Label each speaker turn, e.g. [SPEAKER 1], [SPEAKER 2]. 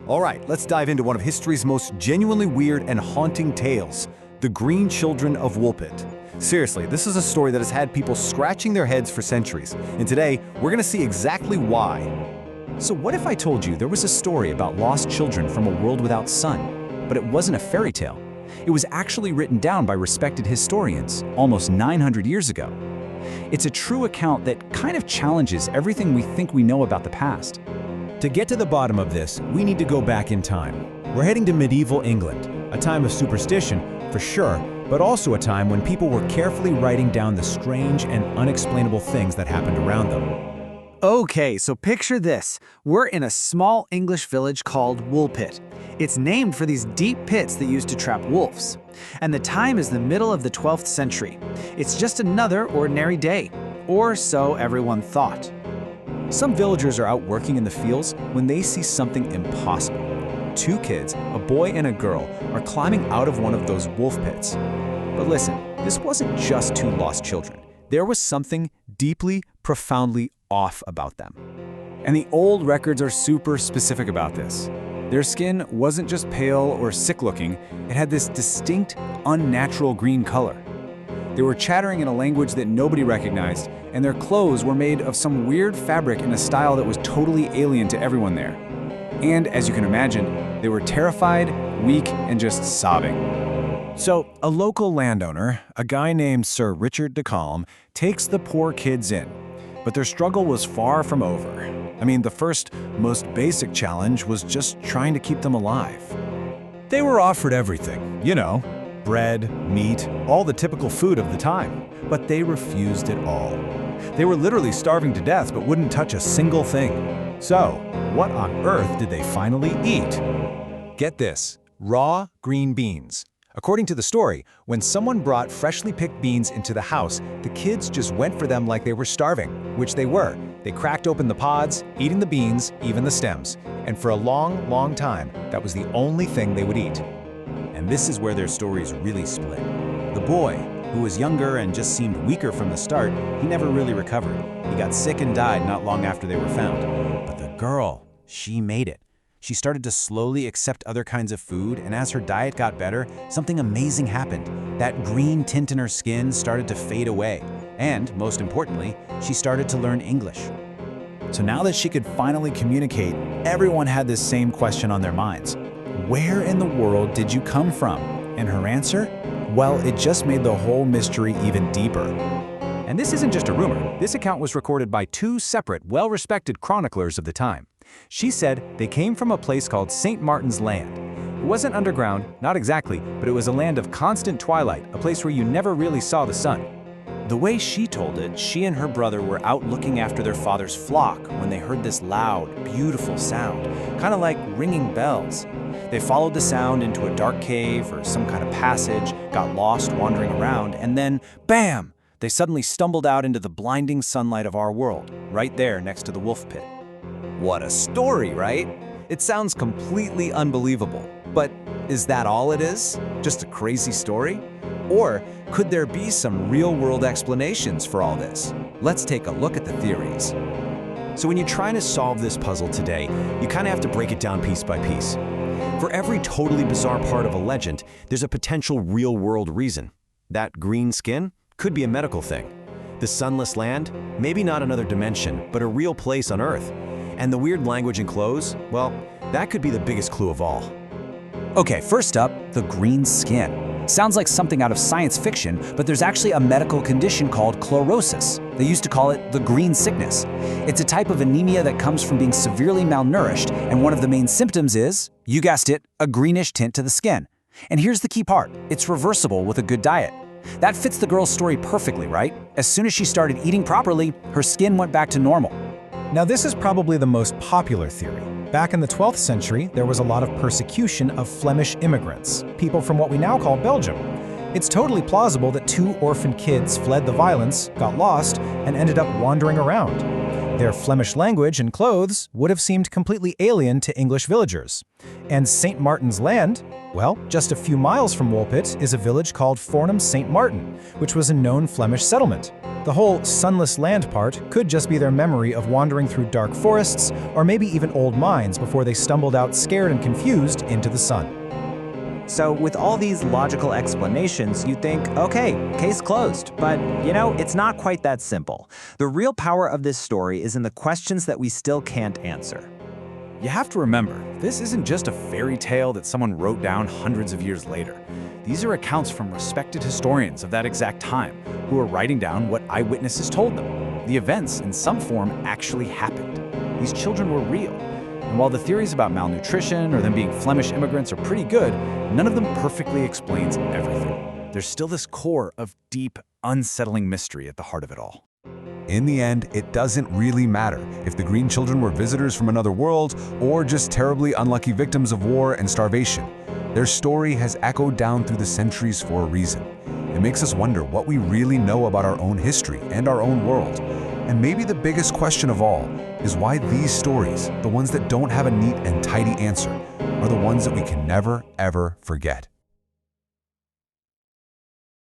[SPEAKER 1] All right, let's dive into one of history's most genuinely weird and haunting tales, the Green Children of Woolpit. Seriously, this is a story that has had people scratching their heads for centuries, and today we're going to see exactly why.
[SPEAKER 2] So what if I told you there was a story about lost children from a world without sun, but it wasn't a fairy tale? It was actually written down by respected historians almost 900 years ago. It's a true account that kind of challenges everything we think we know about the past.
[SPEAKER 3] To get to the bottom of this, we need to go back in time. We're heading to medieval England, a time of superstition, for sure, but also a time when people were carefully writing down the strange and unexplainable things that happened around them.
[SPEAKER 4] Okay, so picture this. We're in a small English village called Woolpit. It's named for these deep pits that used to trap wolves. And the time is the middle of the 12th century. It's just another ordinary day, or so everyone thought.
[SPEAKER 2] Some villagers are out working in the fields when they see something impossible. Two kids, a boy and a girl, are climbing out of one of those wolf pits. But listen, this wasn't just two lost children. There was something deeply, profoundly off about them. And the old records are super specific about this. Their skin wasn't just pale or sick-looking, it had this distinct, unnatural green color. They were chattering in a language that nobody recognized, and their clothes were made of some weird fabric in a style that was totally alien to everyone there. And as you can imagine, they were terrified, weak, and just sobbing.
[SPEAKER 3] So, a local landowner, a guy named Sir Richard de Calm, takes the poor kids in. But their struggle was far from over. I mean, the first, most basic challenge was just trying to keep them alive. They were offered everything, you know, bread, meat, all the typical food of the time, but they refused it all. They were literally starving to death but wouldn't touch a single thing. So, what on earth did they finally eat? Get this, raw green beans. According to the story, when someone brought freshly picked beans into the house, the kids just went for them like they were starving, which they were. They cracked open the pods, eating the beans, even the stems. And for a long, long time, that was the only thing they would eat. And this is where their stories really split. The boy, who was younger and just seemed weaker from the start, he never really recovered. He got sick and died not long after they were found. But the girl, she made it. She started to slowly accept other kinds of food, and as her diet got better, something amazing happened. That green tint in her skin started to fade away. And, most importantly, she started to learn English. So now that she could finally communicate, everyone had this same question on their minds. Where in the world did you come from? And her answer? Well, it just made the whole mystery even deeper.
[SPEAKER 2] And this isn't just a rumor. This account was recorded by two separate, well-respected chroniclers of the time. She said they came from a place called St. Martin's Land. It wasn't underground, not exactly, but it was a land of constant twilight, a place where you never really saw the sun. The way she told it, she and her brother were out looking after their father's flock when they heard this loud, beautiful sound, kind of like ringing bells. They followed the sound into a dark cave or some kind of passage, got lost wandering around, and then, bam! They suddenly stumbled out into the blinding sunlight of our world, right there next to the wolf pit. What a story, right? It sounds completely unbelievable. But is that all it is? Just a crazy story? Or could there be some real-world explanations for all this? Let's take a look at the theories. So when you're trying to solve this puzzle today, you kind of have to break it down piece by piece. For every totally bizarre part of a legend, there's a potential real-world reason. That green skin could be a medical thing. The sunless land, maybe not another dimension, but a real place on Earth. And the weird language and clothes, well, that could be the biggest clue of all.
[SPEAKER 5] Okay, first up, the green skin. Sounds like something out of science fiction, but there's actually a medical condition called chlorosis. They used to call it the green sickness. It's a type of anemia that comes from being severely malnourished, and one of the main symptoms is, you guessed it, a greenish tint to the skin. And here's the key part, it's reversible with a good diet. That fits the girl's story perfectly, right? As soon as she started eating properly, her skin went back to normal.
[SPEAKER 3] Now, this is probably the most popular theory. Back in the 12th century, there was a lot of persecution of Flemish immigrants, people from what we now call Belgium. It's totally plausible that two orphan kids fled the violence, got lost, and ended up wandering around.
[SPEAKER 2] Their Flemish language and clothes would have seemed completely alien to English villagers. And St. Martin's Land? Well, just a few miles from Woolpit is a village called Fornham St. Martin, which was a known Flemish settlement. The whole sunless land part could just be their memory of wandering through dark forests or maybe even old mines before they stumbled out scared and confused into the sun.
[SPEAKER 6] So with all these logical explanations, you'd think, okay, case closed. But, it's not quite that simple. The real power of this story is in the questions that we still can't answer.
[SPEAKER 3] You have to remember, this isn't just a fairy tale that someone wrote down hundreds of years later. These are accounts from respected historians of that exact time, who are writing down what eyewitnesses told them. The events, in some form, actually happened. These children were real. And while the theories about malnutrition or them being Flemish immigrants are pretty good, none of them perfectly explains everything. There's still this core of deep, unsettling mystery at the heart of it all.
[SPEAKER 1] In the end, it doesn't really matter if the green children were visitors from another world or just terribly unlucky victims of war and starvation. Their story has echoed down through the centuries for a reason. It makes us wonder what we really know about our own history and our own world. And maybe the biggest question of all is why these stories, the ones that don't have a neat and tidy answer, are the ones that we can never, ever forget.